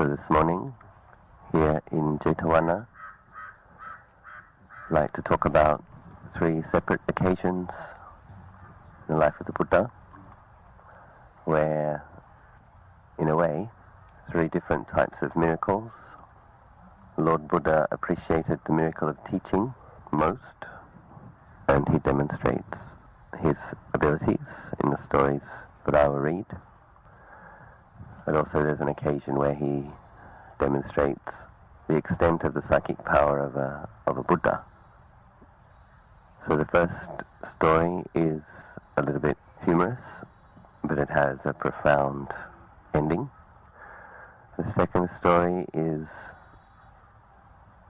So this morning, here in Jetavana, I'd like to talk about 3 separate occasions in the life of the Buddha, where, in a way, 3 different types of miracles. Lord Buddha appreciated the miracle of teaching most, and he demonstrates his abilities in the stories that I will read. But also there's an occasion where he demonstrates the extent of the psychic power of a Buddha. So the first story is a little bit humorous, but it has a profound ending. The second story is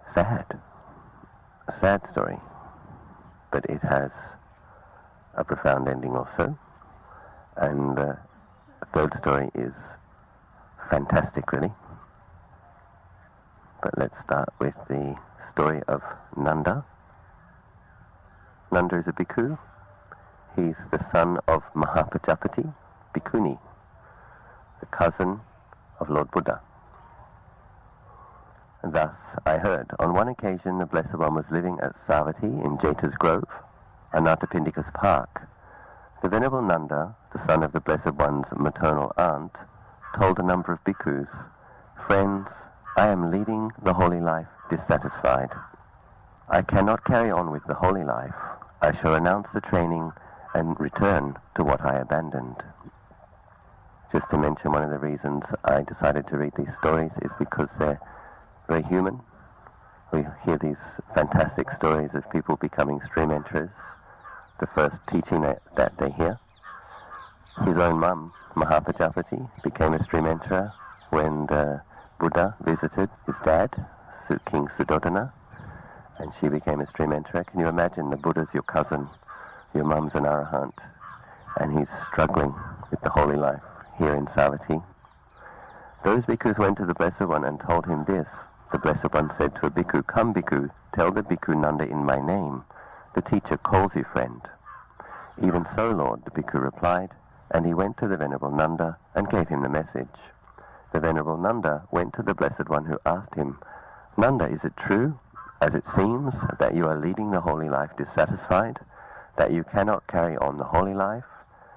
sad, a sad story, but it has a profound ending also. And the third story is fantastic, really. But let's start with the story of Nanda. Nanda is a bhikkhu. He's the son of Mahapajapati, bhikkhuni, the cousin of Lord Buddha. And thus, I heard, on one occasion the Blessed One was living at Savatthi in Jeta's Grove, Anathapindika's park. The Venerable Nanda, the son of the Blessed One's maternal aunt, told a number of bhikkhus, "Friends, I am leading the holy life dissatisfied. I cannot carry on with the holy life. I shall renounce the training and return to what I abandoned." Just to mention, one of the reasons I decided to read these stories is because they're very human. We hear these fantastic stories of people becoming stream enterers, the first teaching that they hear. His own mum, Mahapajapati, became a stream enterer when the Buddha visited his dad, King Suddhodana, and she became a stream enterer. Can you imagine, the Buddha's your cousin, your mum's an arahant, and he's struggling with the holy life here in Savatthi. Those bhikkhus went to the Blessed One and told him this. The Blessed One said to a bhikkhu, "Come, bhikkhu, tell the bhikkhu Nanda in my name. The teacher calls you friend." "Even so, Lord," the bhikkhu replied, and he went to the Venerable Nanda and gave him the message. The Venerable Nanda went to the Blessed One, who asked him, "Nanda, is it true, as it seems, that you are leading the holy life dissatisfied, that you cannot carry on the holy life,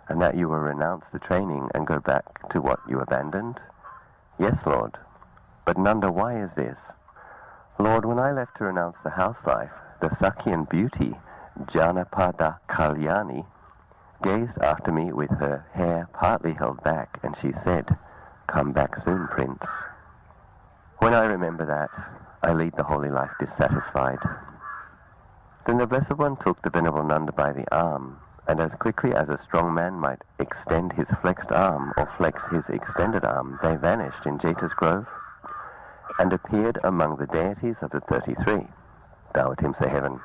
and that you will renounce the training and go back to what you abandoned?" "Yes, Lord." "But Nanda, why is this?" "Lord, when I left to renounce the house life, the Sakyan beauty, Janapada Kalyani, gazed after me with her hair partly held back, and she said, 'Come back soon, Prince.' When I remember that, I lead the holy life dissatisfied." Then the Blessed One took the Venerable Nanda by the arm, and as quickly as a strong man might extend his flexed arm or flex his extended arm, they vanished in Jeta's Grove and appeared among the deities of the 33, Dawatimsa heaven.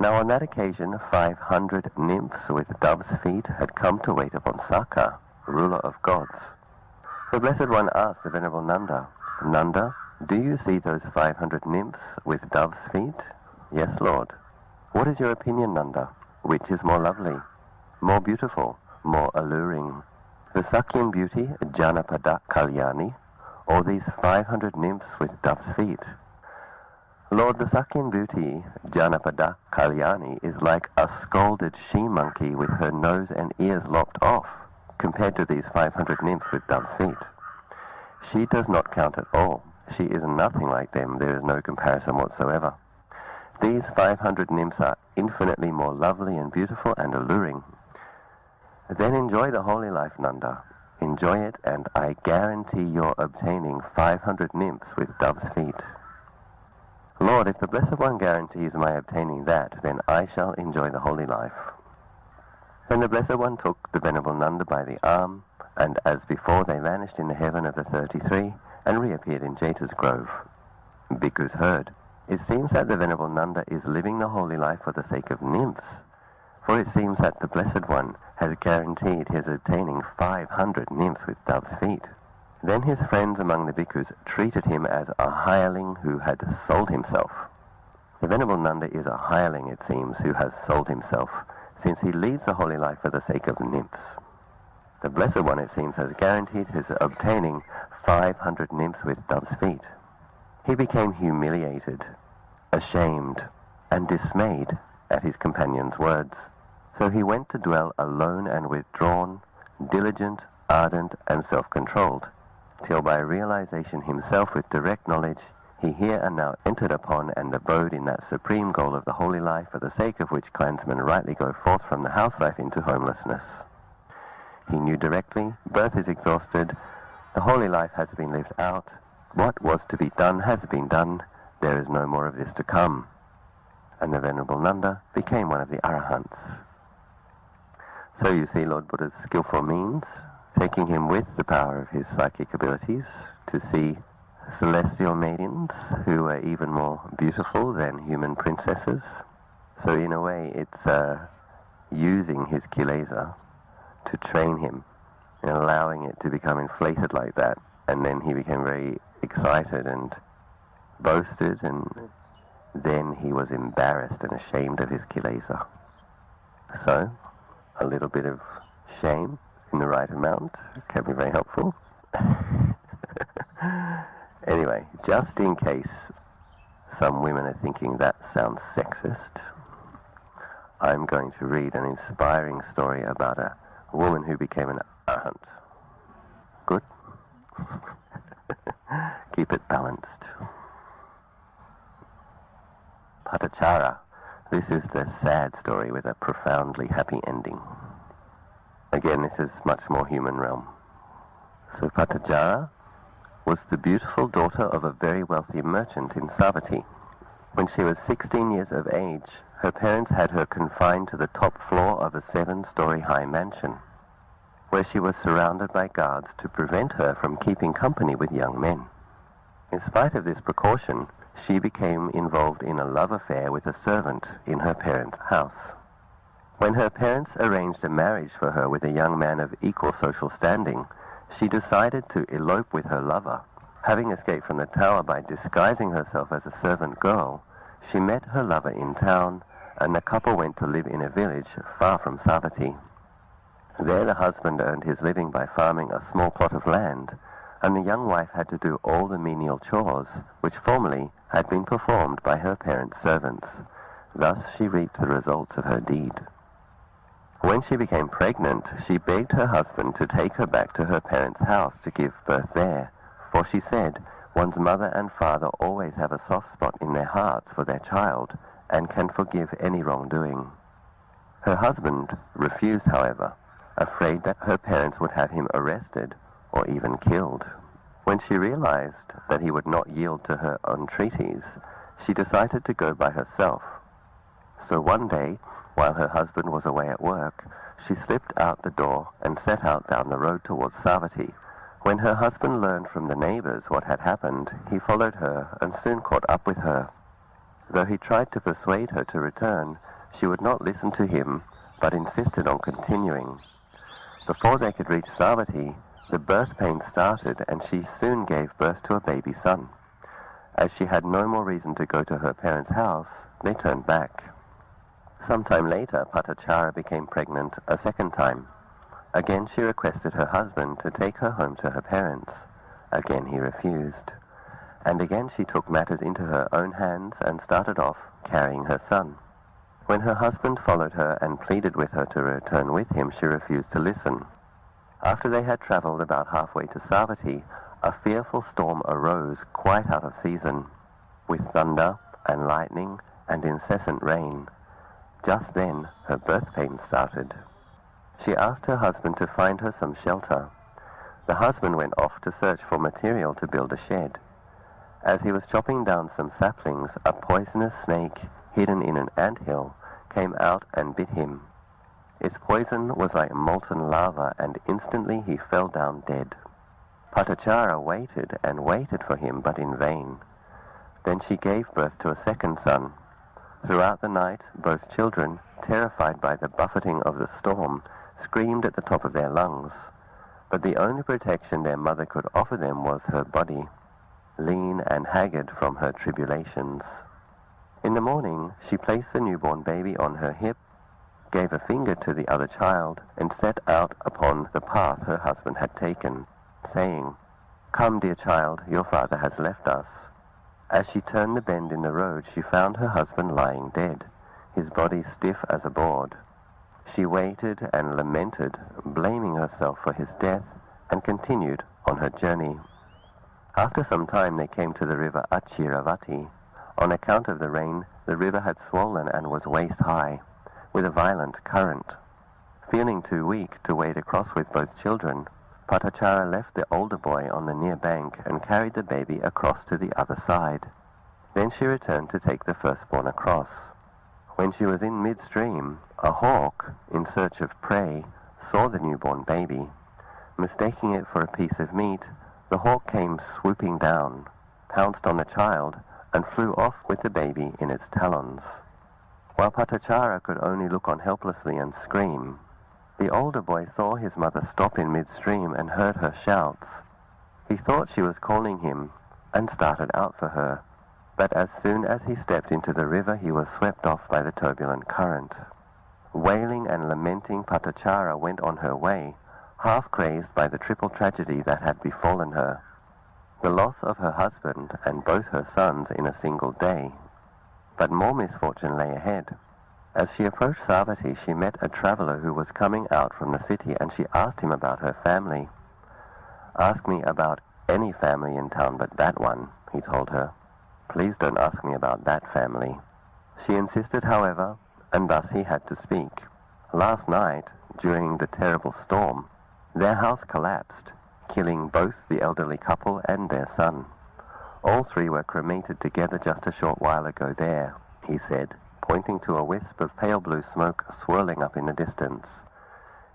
Now on that occasion 500 nymphs with dove's feet had come to wait upon Saka, ruler of gods. The Blessed One asked the Venerable Nanda, "Nanda, do you see those 500 nymphs with dove's feet?" "Yes, Lord." "What is your opinion, Nanda? Which is more lovely, more beautiful, more alluring, the Sakyan beauty, Janapada Kalyani, or these 500 nymphs with dove's feet?" "Lord, the Sakyan beauty, Janapada Kalyani, is like a scolded she-monkey with her nose and ears lopped off, compared to these 500 nymphs with dove's feet. She does not count at all. She is nothing like them. There is no comparison whatsoever. These 500 nymphs are infinitely more lovely and beautiful and alluring." "Then enjoy the holy life, Nanda. Enjoy it, and I guarantee your obtaining 500 nymphs with dove's feet." "Lord, if the Blessed One guarantees my obtaining that, then I shall enjoy the holy life." Then the Blessed One took the Venerable Nanda by the arm, and as before they vanished in the heaven of the 33 and reappeared in Jeta's Grove. Bhikkhus heard, "It seems that the Venerable Nanda is living the holy life for the sake of nymphs, for it seems that the Blessed One has guaranteed his obtaining 500 nymphs with dove's feet." Then his friends among the bhikkhus treated him as a hireling who had sold himself. The Venerable Nanda is a hireling, it seems, who has sold himself, since he leads the holy life for the sake of nymphs. The Blessed One, it seems, has guaranteed his obtaining 500 nymphs with dove's feet. He became humiliated, ashamed, and dismayed at his companion's words. So he went to dwell alone and withdrawn, diligent, ardent, and self-controlled, till by realization himself with direct knowledge, he here and now entered upon and abode in that supreme goal of the holy life, for the sake of which clansmen rightly go forth from the house life into homelessness. He knew directly, birth is exhausted, the holy life has been lived out, what was to be done has been done, there is no more of this to come. And the Venerable Nanda became one of the Arahants. So you see Lord Buddha's skillful means, taking him with the power of his psychic abilities to see celestial maidens who are even more beautiful than human princesses. So in a way it's using his kilesa to train him and allowing it to become inflated like that. And then he became very excited and boasted, and then he was embarrassed and ashamed of his kilesa. So a little bit of shame in the right amount can be very helpful. Anyway, just in case some women are thinking that sounds sexist, I'm going to read an inspiring story about a woman who became an arahant. Good? Keep it balanced. Patachara. This is the sad story with a profoundly happy ending. Again, this is much more human realm. So Patachara was the beautiful daughter of a very wealthy merchant in Savatthi. When she was 16 years of age, her parents had her confined to the top floor of a 7-story high mansion, where she was surrounded by guards to prevent her from keeping company with young men. In spite of this precaution, she became involved in a love affair with a servant in her parents' house. When her parents arranged a marriage for her with a young man of equal social standing, she decided to elope with her lover. Having escaped from the tower by disguising herself as a servant girl, she met her lover in town, and the couple went to live in a village far from Savatthi. There the husband earned his living by farming a small plot of land, and the young wife had to do all the menial chores, which formerly had been performed by her parents' servants. Thus she reaped the results of her deed. When she became pregnant, she begged her husband to take her back to her parents' house to give birth there, for she said, one's mother and father always have a soft spot in their hearts for their child, and can forgive any wrongdoing. Her husband refused, however, afraid that her parents would have him arrested or even killed. When she realized that he would not yield to her entreaties, she decided to go by herself. So one day, while her husband was away at work, she slipped out the door and set out down the road towards Savatthi. When her husband learned from the neighbors what had happened, he followed her and soon caught up with her. Though he tried to persuade her to return, she would not listen to him, but insisted on continuing. Before they could reach Savatthi, the birth pains started, and she soon gave birth to a baby son. As she had no more reason to go to her parents' house, they turned back. Some time later, Patachara became pregnant a second time. Again she requested her husband to take her home to her parents. Again he refused. And again she took matters into her own hands and started off carrying her son. When her husband followed her and pleaded with her to return with him, she refused to listen. After they had traveled about halfway to Savatthi, a fearful storm arose quite out of season, with thunder and lightning and incessant rain. Just then her birth pains started. She asked her husband to find her some shelter. The husband went off to search for material to build a shed. As he was chopping down some saplings, a poisonous snake hidden in an anthill came out and bit him. Its poison was like molten lava, and instantly he fell down dead. Patachara waited and waited for him, but in vain. Then she gave birth to a second son. Throughout the night, both children, terrified by the buffeting of the storm, screamed at the top of their lungs. But the only protection their mother could offer them was her body, lean and haggard from her tribulations. In the morning, she placed the newborn baby on her hip, gave a finger to the other child, and set out upon the path her husband had taken, saying, "Come, dear child, your father has left us." As she turned the bend in the road, she found her husband lying dead, his body stiff as a board. She waited and lamented, blaming herself for his death, and continued on her journey. After some time they came to the river Achiravati. On account of the rain, the river had swollen and was waist-high, with a violent current. Feeling too weak to wade across with both children, Patachara left the older boy on the near bank and carried the baby across to the other side. Then she returned to take the firstborn across. When she was in midstream, a hawk, in search of prey, saw the newborn baby. Mistaking it for a piece of meat, the hawk came swooping down, pounced on the child, and flew off with the baby in its talons. While Patachara could only look on helplessly and scream, the older boy saw his mother stop in midstream and heard her shouts. He thought she was calling him and started out for her, but as soon as he stepped into the river he was swept off by the turbulent current. Wailing and lamenting, Patachara went on her way, half crazed by the triple tragedy that had befallen her: the loss of her husband and both her sons in a single day. But more misfortune lay ahead. As she approached Savatthi, she met a traveler who was coming out from the city, and she asked him about her family. "Ask me about any family in town but that one," he told her. "Please don't ask me about that family." She insisted, however, and thus he had to speak. Last night, during the terrible storm, their house collapsed, killing both the elderly couple and their son. All three were cremated together just a short while ago there, he said, pointing to a wisp of pale blue smoke swirling up in the distance.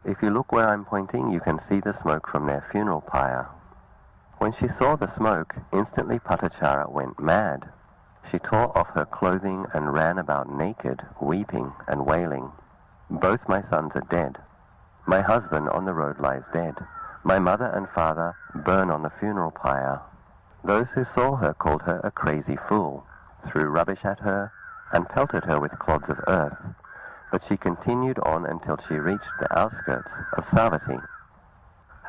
"If you look where I'm pointing, you can see the smoke from their funeral pyre." When she saw the smoke, instantly Patachara went mad. She tore off her clothing and ran about naked, weeping and wailing. "Both my sons are dead. My husband on the road lies dead. My mother and father burn on the funeral pyre." Those who saw her called her a crazy fool, threw rubbish at her, and pelted her with clods of earth, but she continued on until she reached the outskirts of Savatthi.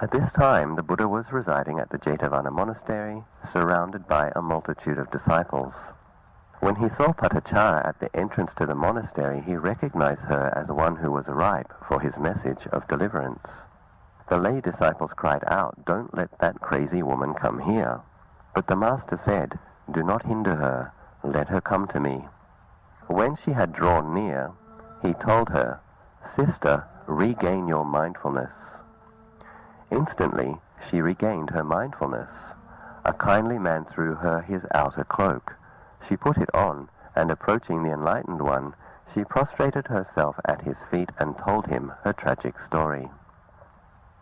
At this time, the Buddha was residing at the Jetavana monastery, surrounded by a multitude of disciples. When he saw Patachara at the entrance to the monastery, he recognized her as one who was ripe for his message of deliverance. The lay disciples cried out, "Don't let that crazy woman come here." But the master said, "Do not hinder her, let her come to me." When she had drawn near, he told her, "Sister, regain your mindfulness." Instantly, she regained her mindfulness. A kindly man threw her his outer cloak. She put it on, and approaching the enlightened one, she prostrated herself at his feet and told him her tragic story.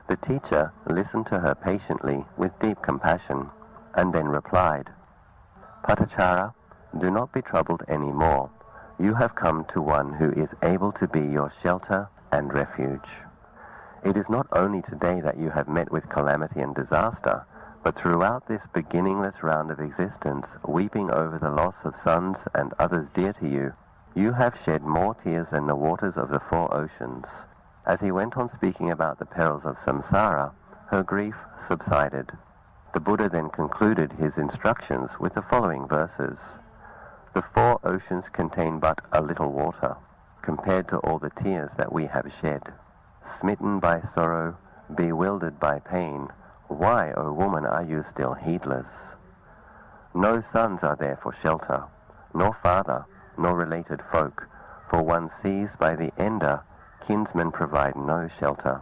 The teacher listened to her patiently with deep compassion, and then replied, "Patachara, do not be troubled any more. You have come to one who is able to be your shelter and refuge. It is not only today that you have met with calamity and disaster, but throughout this beginningless round of existence, weeping over the loss of sons and others dear to you, you have shed more tears than the waters of the 4 oceans." As he went on speaking about the perils of samsara, her grief subsided. The Buddha then concluded his instructions with the following verses: "The 4 oceans contain but a little water, compared to all the tears that we have shed. Smitten by sorrow, bewildered by pain, why, O woman, are you still heedless? No sons are there for shelter, nor father, nor related folk, for one seized by the ender, kinsmen provide no shelter.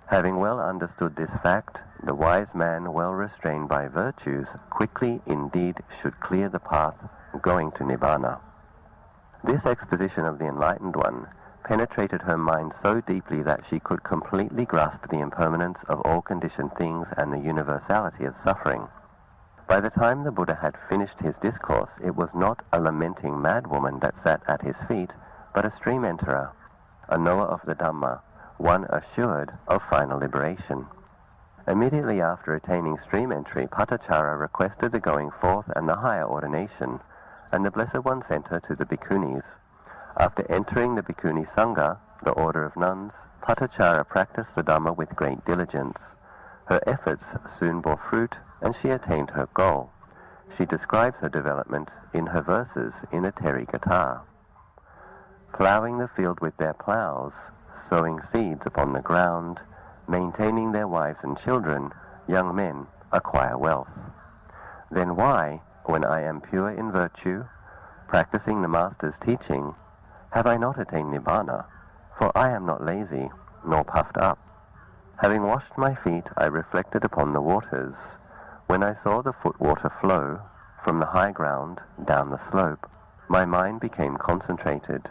Having well understood this fact, the wise man, well restrained by virtues, quickly indeed should clear the path going to Nibbana." This exposition of the enlightened one penetrated her mind so deeply that she could completely grasp the impermanence of all conditioned things and the universality of suffering. By the time the Buddha had finished his discourse, it was not a lamenting madwoman that sat at his feet, but a stream enterer, a knower of the Dhamma, one assured of final liberation. Immediately after attaining stream entry, Patachara requested the going forth and the higher ordination, and the Blessed One sent her to the bhikkhunis. After entering the bhikkhuni sangha, the order of nuns, Patachara practiced the Dhamma with great diligence. Her efforts soon bore fruit, and she attained her goal. She describes her development in her verses in a Gatha. Ploughing the field with their ploughs, sowing seeds upon the ground, maintaining their wives and children, young men acquire wealth. Then why, when I am pure in virtue, practicing the Master's teaching, have I not attained Nibbana? For I am not lazy, nor puffed up. Having washed my feet, I reflected upon the waters. When I saw the foot water flow from the high ground down the slope, my mind became concentrated,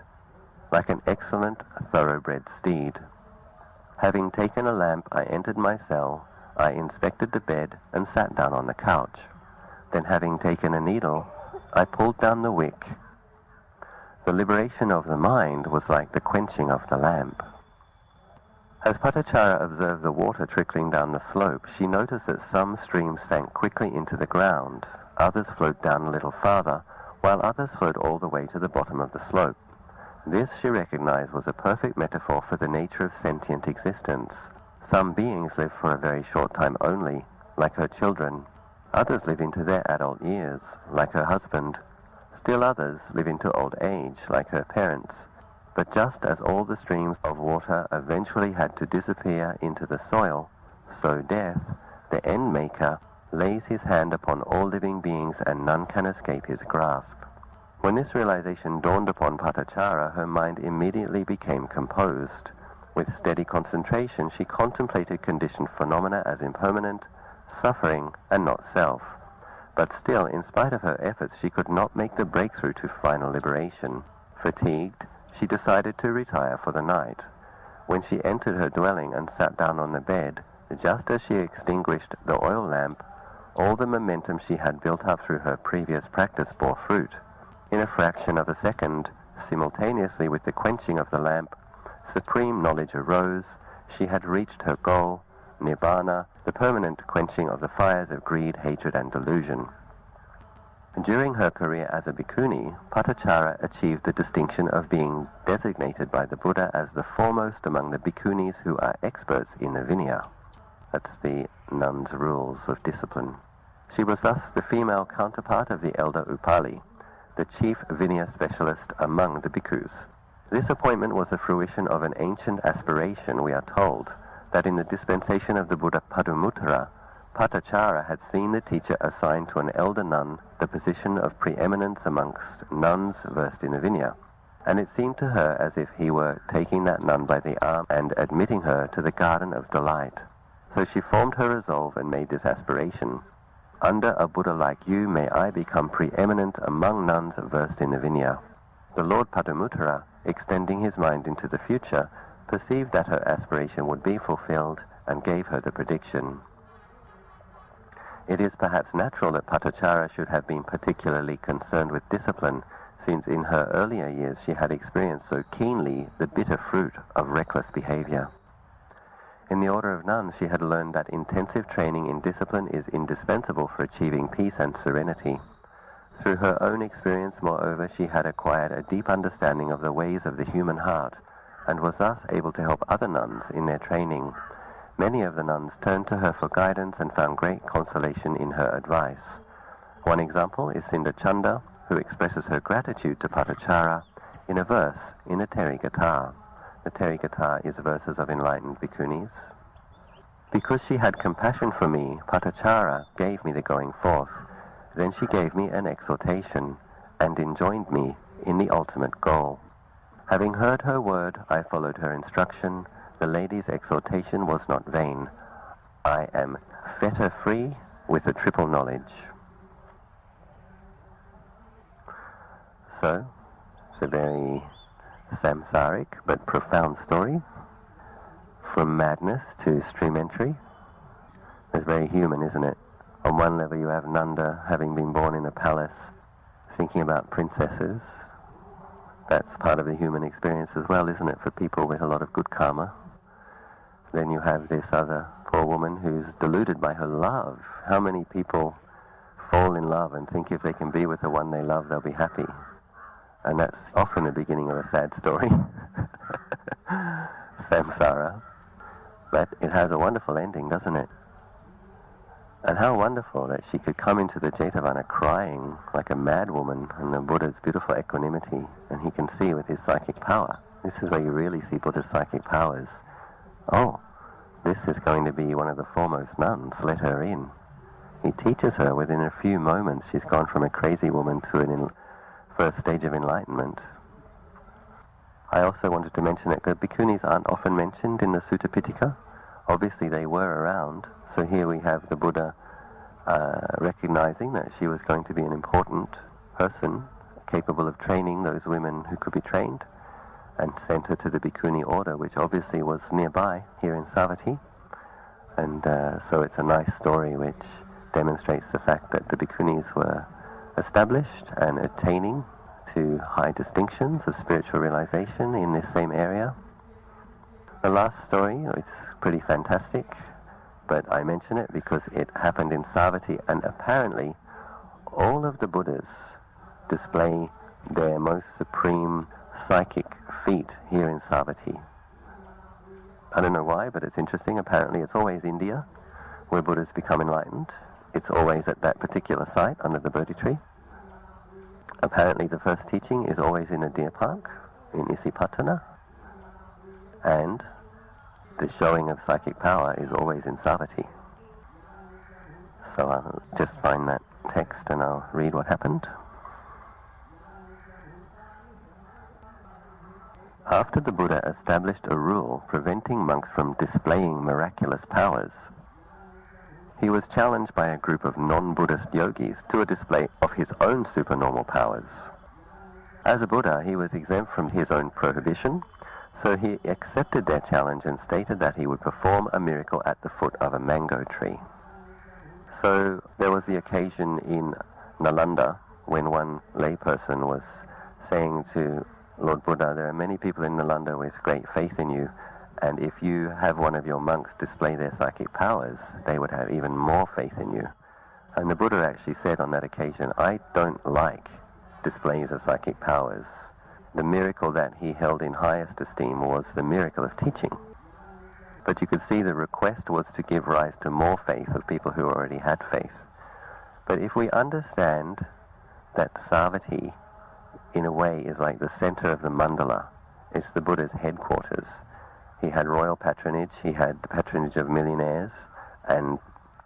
like an excellent thoroughbred steed. Having taken a lamp, I entered my cell. I inspected the bed and sat down on the couch. Then having taken a needle, I pulled down the wick. The liberation of the mind was like the quenching of the lamp. As Patachara observed the water trickling down the slope, she noticed that some streams sank quickly into the ground, others flowed down a little farther, while others flowed all the way to the bottom of the slope. This, she recognized, was a perfect metaphor for the nature of sentient existence. Some beings live for a very short time only, like her children. Others live into their adult years, like her husband. Still others live into old age, like her parents. But just as all the streams of water eventually had to disappear into the soil, so death, the end maker, lays his hand upon all living beings and none can escape his grasp. When this realization dawned upon Patachara, her mind immediately became composed. With steady concentration, she contemplated conditioned phenomena as impermanent, suffering, and not self. But still, in spite of her efforts, she could not make the breakthrough to final liberation. Fatigued, she decided to retire for the night. When she entered her dwelling and sat down on the bed, just as she extinguished the oil lamp, all the momentum she had built up through her previous practice bore fruit. In a fraction of a second, simultaneously with the quenching of the lamp, supreme knowledge arose. She had reached her goal, Nibbana, the permanent quenching of the fires of greed, hatred, and delusion. During her career as a bhikkhuni, Patachara achieved the distinction of being designated by the Buddha as the foremost among the bhikkhunis who are experts in the Vinaya. That's the nuns' rules of discipline. She was thus the female counterpart of the elder Upali, the chief Vinaya specialist among the bhikkhus. This appointment was the fruition of an ancient aspiration, we are told, that in the dispensation of the Buddha Padumuttara, Patachara had seen the teacher assigned to an elder nun the position of preeminence amongst nuns versed in the Vinaya, and it seemed to her as if he were taking that nun by the arm and admitting her to the garden of delight. So she formed her resolve and made this aspiration. Under a Buddha like you may I become preeminent among nuns versed in the Vinaya. The Lord Padumuttara, extending his mind into the future, perceived that her aspiration would be fulfilled and gave her the prediction. It is perhaps natural that Patachara should have been particularly concerned with discipline, since in her earlier years she had experienced so keenly the bitter fruit of reckless behavior. In the order of nuns, she had learned that intensive training in discipline is indispensable for achieving peace and serenity. Through her own experience, moreover, she had acquired a deep understanding of the ways of the human heart, and was thus able to help other nuns in their training. Many of the nuns turned to her for guidance and found great consolation in her advice. One example is Sindachanda, who expresses her gratitude to Patachara in a verse in a Gatha. The Gatha is verses of enlightened bhikkhunis. Because she had compassion for me, Patachara gave me the going forth. Then she gave me an exhortation, and enjoined me in the ultimate goal. Having heard her word, I followed her instruction. The lady's exhortation was not vain. I am fetter-free with a triple knowledge. So, it's a very samsaric but profound story. From madness to stream entry. It's very human, isn't it? On one level you have Nanda, having been born in a palace, thinking about princesses. That's part of the human experience as well, isn't it, for people with a lot of good karma. Then you have this other poor woman who's deluded by her love. How many people fall in love and think if they can be with the one they love, they'll be happy? And that's often the beginning of a sad story. samsara, but it has a wonderful ending, doesn't it? And how wonderful that she could come into the Jetavana crying like a mad woman in the Buddha's beautiful equanimity, and he can see with his psychic power. This is where you really see Buddha's psychic powers. Oh, this is going to be one of the foremost nuns, let her in. He teaches her within a few moments. She's gone from a crazy woman to a first stage of enlightenment. I also wanted to mention that bhikkhunis aren't often mentioned in the Sutta Pitaka. Obviously they were around, so here we have the Buddha recognizing that she was going to be an important person capable of training those women who could be trained, and sent her to the bhikkhuni order, which obviously was nearby here in Savatthi. And so it's a nice story which demonstrates the fact that the bhikkhunis were established and attaining to high distinctions of spiritual realization in this same area. The last story, it's pretty fantastic, but I mention it because it happened in Savatthi, and apparently all of the Buddhas display their most supreme psychic feat here in Savatthi. I don't know why, but it's interesting. Apparently it's always India where Buddhas become enlightened. It's always at that particular site under the Bodhi tree. Apparently the first teaching is always in a deer park in Isipatana, and the showing of psychic power is always in Savatthi. So I'll just find that text and I'll read what happened. After the Buddha established a rule preventing monks from displaying miraculous powers, he was challenged by a group of non-Buddhist yogis to a display of his own supernormal powers. As a Buddha, he was exempt from his own prohibition, so he accepted their challenge and stated that he would perform a miracle at the foot of a mango tree. So there was the occasion in Nalanda when one layperson was saying to Lord Buddha, there are many people in Nalanda with great faith in you, and if you have one of your monks display their psychic powers, they would have even more faith in you. And the Buddha actually said on that occasion, I don't like displays of psychic powers. The miracle that he held in highest esteem was the miracle of teaching. But you could see the request was to give rise to more faith of people who already had faith. But if we understand that Savatthi, in a way, is like the center of the mandala, it's the Buddha's headquarters. He had royal patronage, he had the patronage of millionaires, and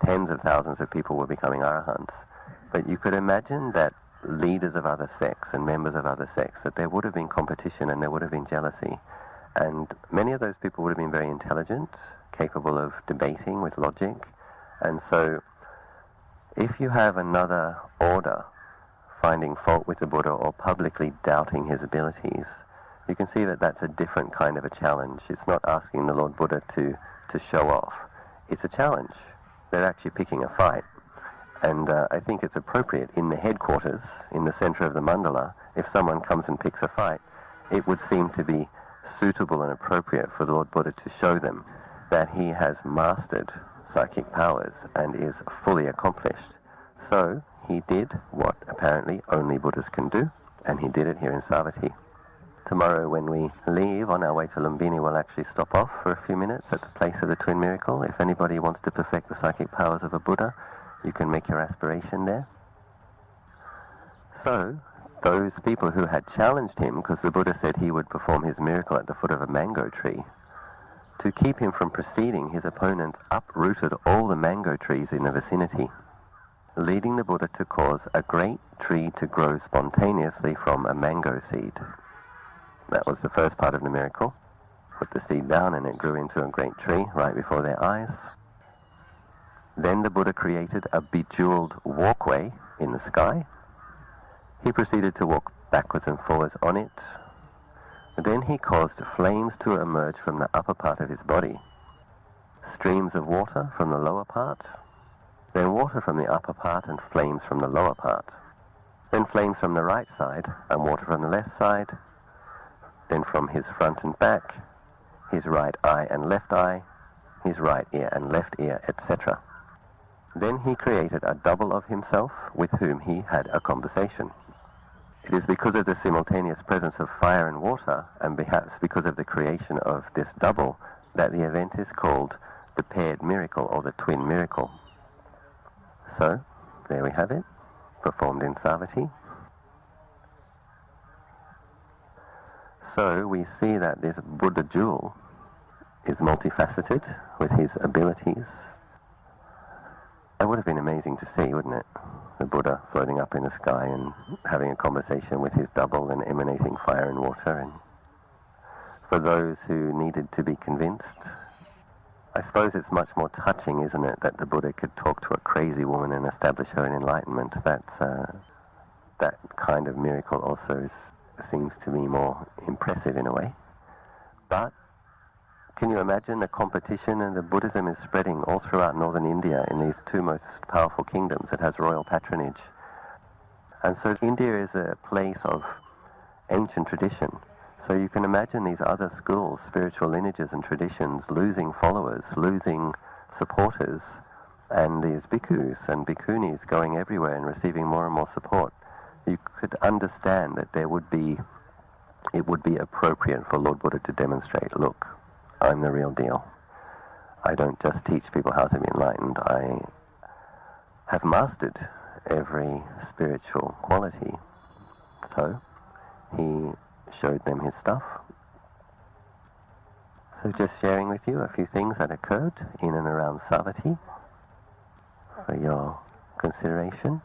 tens of thousands of people were becoming arahants. But you could imagine that leaders of other sects and members of other sects, that there would have been competition and there would have been jealousy. And many of those people would have been very intelligent, capable of debating with logic. And so if you have another order finding fault with the Buddha or publicly doubting his abilities, you can see that that's a different kind of a challenge. It's not asking the Lord Buddha to show off. It's a challenge. They're actually picking a fight. And I think it's appropriate in the headquarters, in the center of the mandala, if someone comes and picks a fight, it would seem to be suitable and appropriate for the Lord Buddha to show them that he has mastered psychic powers and is fully accomplished. So he did what apparently only Buddhas can do, and he did it here in Savatthi. Tomorrow when we leave on our way to Lumbini, we'll actually stop off for a few minutes at the place of the Twin Miracle. If anybody wants to perfect the psychic powers of a Buddha, you can make your aspiration there. So those people who had challenged him, because the Buddha said he would perform his miracle at the foot of a mango tree, to keep him from proceeding, his opponents uprooted all the mango trees in the vicinity, leading the Buddha to cause a great tree to grow spontaneously from a mango seed. That was the first part of the miracle. Put the seed down and it grew into a great tree right before their eyes. Then the Buddha created a bejeweled walkway in the sky. He proceeded to walk backwards and forwards on it. Then he caused flames to emerge from the upper part of his body, streams of water from the lower part, then water from the upper part and flames from the lower part, then flames from the right side and water from the left side, then from his front and back, his right eye and left eye, his right ear and left ear, etc. Then he created a double of himself with whom he had a conversation. It is because of the simultaneous presence of fire and water, and perhaps because of the creation of this double, that the event is called the paired miracle or the twin miracle. So, there we have it, performed in Savatthi. So we see that this Buddha jewel is multifaceted with his abilities. That would have been amazing to see, wouldn't it? The Buddha floating up in the sky and having a conversation with his double and emanating fire and water. And for those who needed to be convinced, I suppose it's much more touching, isn't it, that the Buddha could talk to a crazy woman and establish her in enlightenment. That kind of miracle also seems to me more impressive in a way. But can you imagine the competition? And the Buddhism is spreading all throughout northern India in these two most powerful kingdoms. It has royal patronage. And so India is a place of ancient tradition. So you can imagine these other schools, spiritual lineages and traditions losing followers, losing supporters, and these bhikkhus and bhikkhunis going everywhere and receiving more and more support. You could understand that it would be appropriate for Lord Buddha to demonstrate, look, I'm the real deal. I don't just teach people how to be enlightened. I have mastered every spiritual quality. So he showed them his stuff. So just sharing with you a few things that occurred in and around Savatthi for your consideration.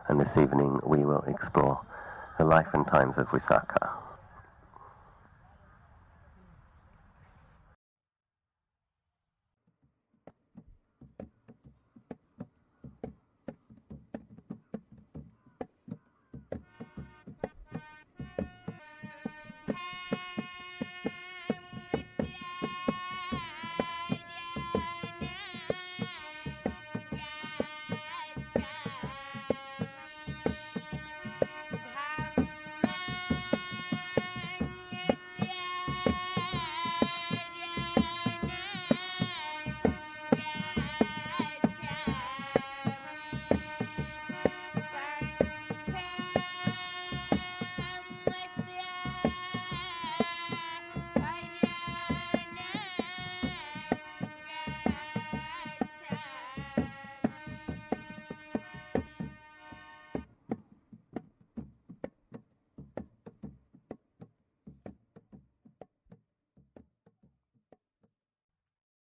And this evening we will explore the life and times of Visakha.